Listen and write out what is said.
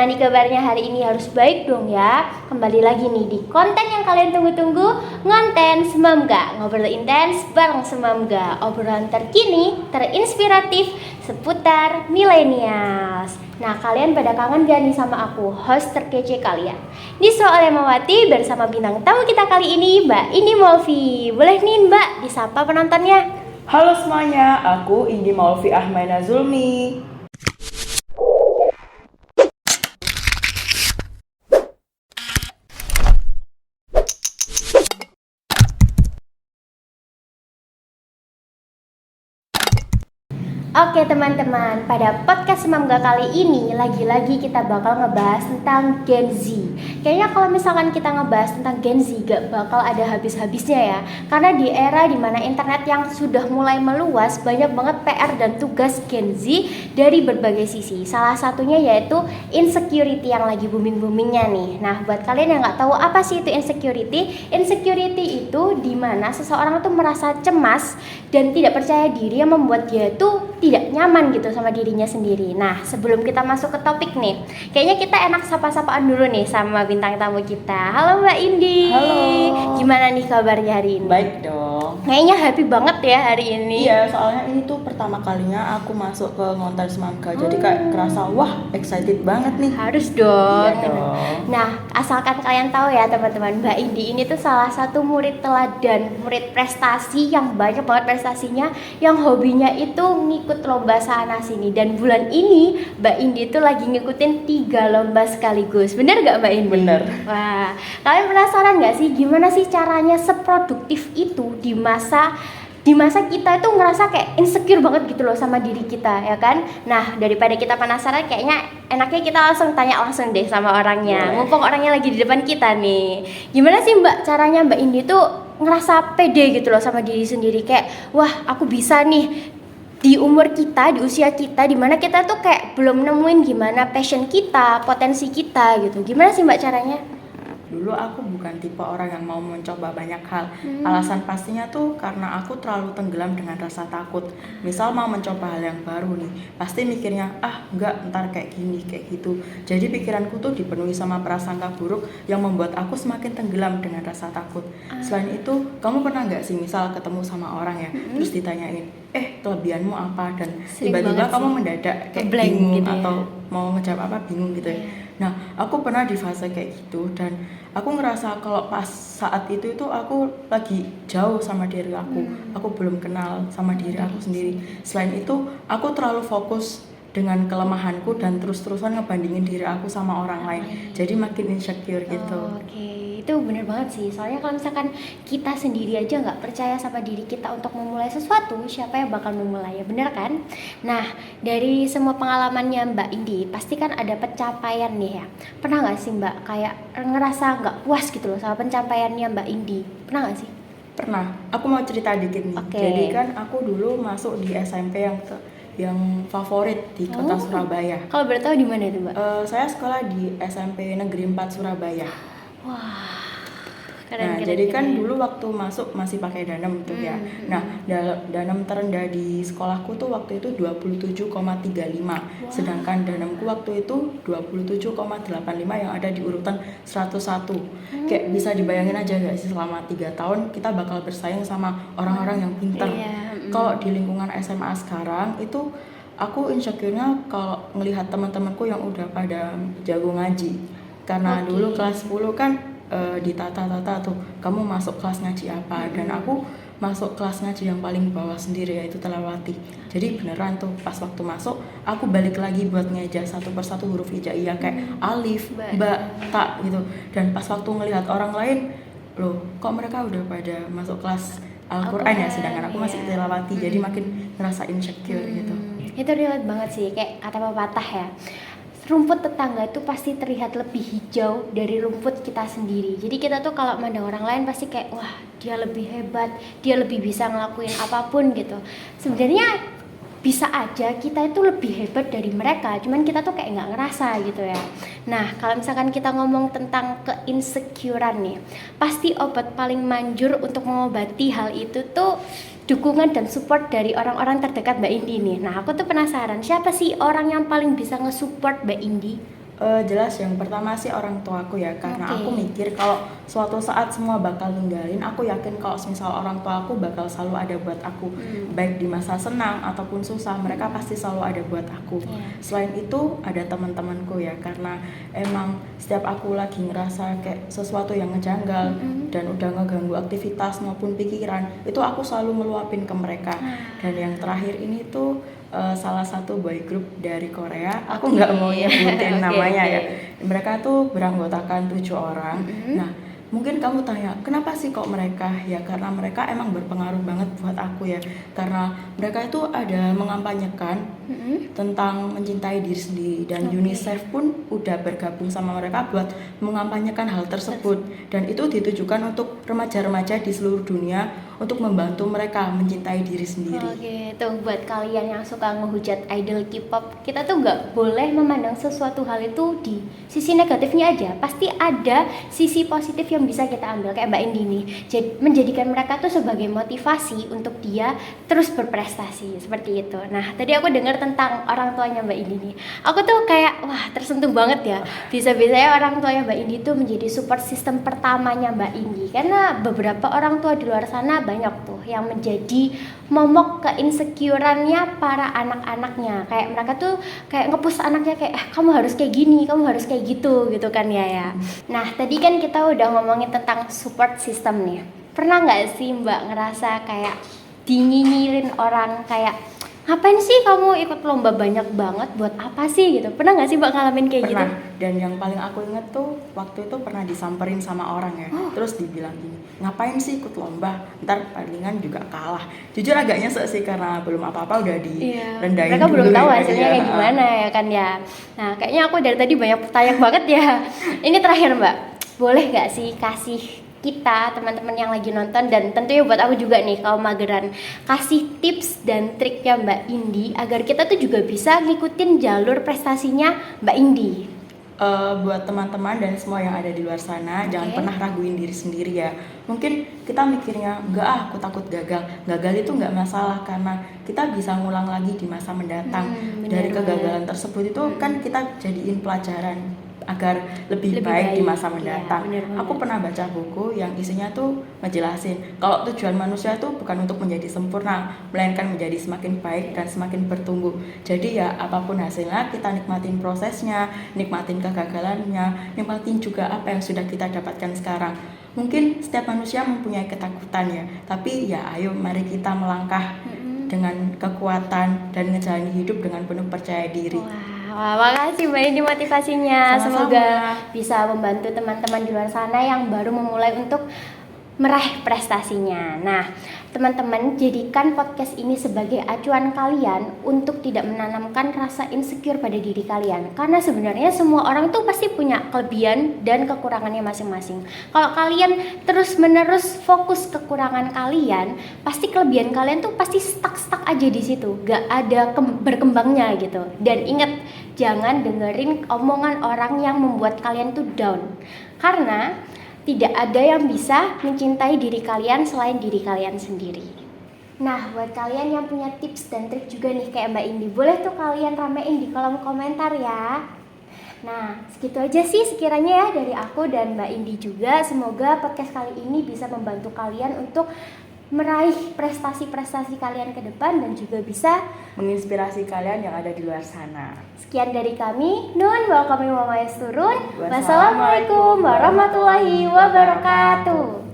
Gimana nih kabarnya hari ini? Harus baik dong ya. Kembali lagi nih di konten yang kalian tunggu-tunggu, Ngonten Semamga. Ngobrol intens bareng Semamga. Obrolan terkini, terinspiratif seputar millennials. Nah, kalian pada kangen gak nih sama aku, host terkece kalian? Ini Soal Emawati bersama bintang tamu kita kali ini, Mbak Indi Maulvi. Boleh nih Mbak disapa penontonnya? Halo semuanya, aku Indi Maulvi Ahmaina Zulmi. Oke teman-teman, pada podcast Semamga kali ini lagi-lagi kita bakal ngebahas tentang Gen Z. Kayaknya kalau misalkan kita ngebahas tentang Gen Z gak bakal ada habis-habisnya ya. Karena di era dimana internet yang sudah mulai meluas, banyak banget PR dan tugas Gen Z dari berbagai sisi. Salah satunya yaitu insecurity yang lagi booming-boomingnya nih. Nah, buat kalian yang gak tahu apa sih itu insecurity, insecurity itu dimana seseorang tuh merasa cemas dan tidak percaya diri yang membuat dia tuh tidak nyaman gitu sama dirinya sendiri. Nah, sebelum kita masuk ke topik nih, kayaknya kita enak sapa-sapaan dulu nih sama bintang tamu kita. Halo Mbak Indi. Halo. Gimana nih kabarnya hari ini? Baik dong. Kayaknya happy banget ya hari ini. Iya, soalnya ini tuh pertama kalinya aku masuk ke Ngonten Semamga. Jadi kayak kerasa wah excited banget nih. Harus dong. Iya dong. Nah, asalkan kalian tahu ya teman-teman, Mbak Indi ini tuh salah satu murid teladan, murid prestasi yang banyak banget prestasinya, yang hobinya itu ngikut lomba sana sini. Dan bulan ini Mbak Indi tuh lagi ngikutin 3 lomba sekaligus. Bener gak Mbak Indi? Bener. Wah, kalian penasaran gak sih gimana sih caranya seproduktif itu di masa kita itu ngerasa kayak insecure banget gitu loh sama diri kita, ya kan? Nah, daripada kita penasaran, kayaknya enaknya kita langsung tanya langsung deh sama orangnya. Mumpung orangnya lagi di depan kita nih. Gimana sih Mbak caranya Mbak Indi tuh ngerasa pede gitu loh sama diri sendiri, kayak wah aku bisa nih di umur kita, di usia kita, dimana kita tuh kayak belum nemuin gimana passion kita, potensi kita gitu. Gimana sih Mbak caranya? Dulu aku bukan tipe orang yang mau mencoba banyak hal. Alasan pastinya tuh karena aku terlalu tenggelam dengan rasa takut. Misal mau mencoba hal yang baru nih, pasti mikirnya enggak, ntar kayak gini, kayak gitu. Jadi pikiranku tuh dipenuhi sama prasangka buruk yang membuat aku semakin tenggelam dengan rasa takut. Selain itu, kamu pernah nggak sih misal ketemu sama orang ya, terus ditanyain, kelebihanmu apa, dan tiba-tiba kamu mendadak kayak Blank bingung gitu ya. atau mau ngejawab apa bingung gitu ya. Nah, aku pernah di fase kayak gitu dan aku ngerasa kalau pas saat itu aku lagi jauh sama diri aku. Aku belum kenal sama diri aku sendiri. Selain itu, aku terlalu fokus dengan kelemahanku dan terus-terusan ngebandingin diri aku sama orang lain. Jadi makin insecure gitu. Oke, itu bener banget sih. Soalnya kalau misalkan kita sendiri aja nggak percaya sama diri kita untuk memulai sesuatu, siapa yang bakal memulai, ya bener kan? Nah, dari semua pengalamannya Mbak Indi, pasti kan ada pencapaian nih ya. Pernah nggak sih Mbak kayak ngerasa nggak puas gitu loh sama pencapaiannya Mbak Indi? Pernah nggak sih? Pernah. Aku mau cerita dikit nih. Oke. Jadi kan aku dulu masuk di SMP yang favorit di kota Surabaya. Kalau boleh tahu di mana itu Mbak? Saya sekolah di SMP Negeri 4 Surabaya. Wah, Nah, jadi kan dulu waktu masuk masih pakai danem tuh ya. Nah, danem terendah di sekolahku tuh waktu itu 27,35. Sedangkan danemku waktu itu 27,85 yang ada di urutan 101. Kayak bisa dibayangin aja gak sih selama 3 tahun kita bakal bersaing sama orang-orang yang pintar. Kalau di lingkungan SMA sekarang itu aku insecure-nya kalau ngelihat teman-temanku yang udah pada jago ngaji. Karena dulu kelas 10 kan ditata-tata tuh kamu masuk kelas ngaji apa, dan aku masuk kelas ngaji yang paling bawah sendiri yaitu Telawati. Jadi beneran tuh pas waktu masuk aku balik lagi buat ngeja satu persatu huruf hijaiyah kayak alif, ba, ta gitu. Dan pas waktu ngelihat orang lain, loh kok mereka udah pada masuk kelas Al-Quran ya, sedangkan aku masih Telawati. Jadi makin ngerasa insecure gitu. Itu relate banget sih, kayak kata pepatah ya, rumput tetangga itu pasti terlihat lebih hijau dari rumput kita sendiri. Jadi kita tuh kalau mandang orang lain pasti kayak wah dia lebih hebat, dia lebih bisa ngelakuin apapun gitu. Sebenarnya bisa aja kita itu lebih hebat dari mereka, cuman kita tuh kayak nggak ngerasa gitu ya. Nah, kalau misalkan kita ngomong tentang keinsecurean nih, pasti obat paling manjur untuk mengobati hal itu tuh dukungan dan support dari orang-orang terdekat Mbak Indi nih. Nah, aku tuh penasaran, siapa sih orang yang paling bisa nge-support Mbak Indi? Jelas yang pertama sih orang tuaku ya, karena aku mikir kalau suatu saat semua bakal ninggalin, aku yakin kalau misal orang tuaku bakal selalu ada buat aku, baik di masa senang ataupun susah, mereka pasti selalu ada buat aku. Selain itu ada teman-temanku ya, karena emang setiap aku lagi ngerasa kayak sesuatu yang ngejanggal dan udah ngeganggu aktivitas maupun pikiran, itu aku selalu meluapin ke mereka. Dan yang terakhir ini tuh salah satu boy group dari Korea, aku nggak mau nyebutin namanya ya. Mereka tuh beranggotakan 7 orang. Nah, mungkin kamu tanya, kenapa sih kok mereka? Ya karena mereka emang berpengaruh banget buat aku ya. Karena mereka itu ada mengampanyekan tentang mencintai diri sendiri, dan UNICEF pun udah bergabung sama mereka buat mengampanyekan hal tersebut. Dan itu ditujukan untuk remaja-remaja di seluruh dunia untuk membantu mereka mencintai diri sendiri. Oke, tuh buat kalian yang suka ngehujat idol K-pop, kita tuh nggak boleh memandang sesuatu hal itu di sisi negatifnya aja. Pasti ada sisi positif yang bisa kita ambil, kayak Mbak Indi nih. Jadi menjadikan mereka tuh sebagai motivasi untuk dia terus berprestasi seperti itu. Nah, tadi aku dengar tentang orang tuanya Mbak Indi nih. Aku tuh kayak wah tersentuh banget ya. Bisa-bisanya orang tuanya Mbak Indi tuh menjadi support system pertamanya Mbak Indi, karena beberapa orang tua di luar sana banyak tuh yang menjadi momok keinsecureannya para anak-anaknya. Kayak mereka tuh kayak nge-push anaknya kayak kamu harus kayak gini, kamu harus kayak gitu kan ya. Nah, tadi kan kita udah ngomongin tentang support system nih. Pernah nggak sih Mbak ngerasa kayak dinyinyirin orang kayak ngapain sih kamu ikut lomba banyak banget, buat apa sih gitu? Pernah nggak sih Mbak ngalamin kayak gitu? Dan yang paling aku inget tuh waktu itu pernah disamperin sama orang ya, terus dibilang gini, ngapain sih ikut lomba, ntar palingan juga kalah. Jujur agak nyesek sih karena belum apa-apa udah direndahin. Mereka belum tahu hasilnya ya. Kayak gimana ya kan ya. Nah, kayaknya aku dari tadi banyak pertanyaan banget ya. Ini terakhir Mbak, boleh nggak sih kasih kita, teman-teman yang lagi nonton, dan tentunya buat aku juga nih kaum mageran, kasih tips dan triknya Mbak Indi agar kita tuh juga bisa ngikutin jalur prestasinya Mbak Indi. Buat teman-teman dan semua yang ada di luar sana, jangan pernah raguin diri sendiri ya. Mungkin kita mikirnya enggak, aku takut gagal. Gagal itu enggak masalah karena kita bisa ngulang lagi di masa mendatang. Dari kegagalan tersebut itu kan kita jadiin pelajaran agar lebih baik di masa mendatang. Aku pernah baca buku yang isinya tuh ngejelasin kalau tujuan manusia itu bukan untuk menjadi sempurna, melainkan menjadi semakin baik dan semakin bertumbuh. Jadi ya apapun hasilnya, kita nikmatin prosesnya, nikmatin kegagalannya, nikmatin juga apa yang sudah kita dapatkan sekarang. Mungkin setiap manusia mempunyai ketakutan ya, tapi ya ayo mari kita melangkah dengan kekuatan dan ngejalani hidup dengan penuh percaya diri. Wah, makasih Mbak Indi motivasinya. Sama-sama. Semoga bisa membantu teman-teman di luar sana yang baru memulai untuk meraih prestasinya. Nah, teman-teman, jadikan podcast ini sebagai acuan kalian untuk tidak menanamkan rasa insecure pada diri kalian. Karena sebenarnya semua orang tuh pasti punya kelebihan dan kekurangannya masing-masing. Kalau kalian terus-menerus fokus kekurangan kalian, pasti kelebihan kalian tuh pasti stuck aja di situ, gak ada berkembangnya gitu. Dan ingat, jangan dengerin omongan orang yang membuat kalian tuh down. Karena tidak ada yang bisa mencintai diri kalian selain diri kalian sendiri. Nah, buat kalian yang punya tips dan trik juga nih kayak Mbak Indi, boleh tuh kalian ramein di kolom komentar ya. Nah, segitu aja sih sekiranya ya dari aku dan Mbak Indi juga. Semoga podcast kali ini bisa membantu kalian untuk meraih prestasi-prestasi kalian ke depan dan juga bisa menginspirasi kalian yang ada di luar sana. Sekian dari kami. Nun wa kami wa maesturun. Wassalamualaikum warahmatullahi wabarakatuh.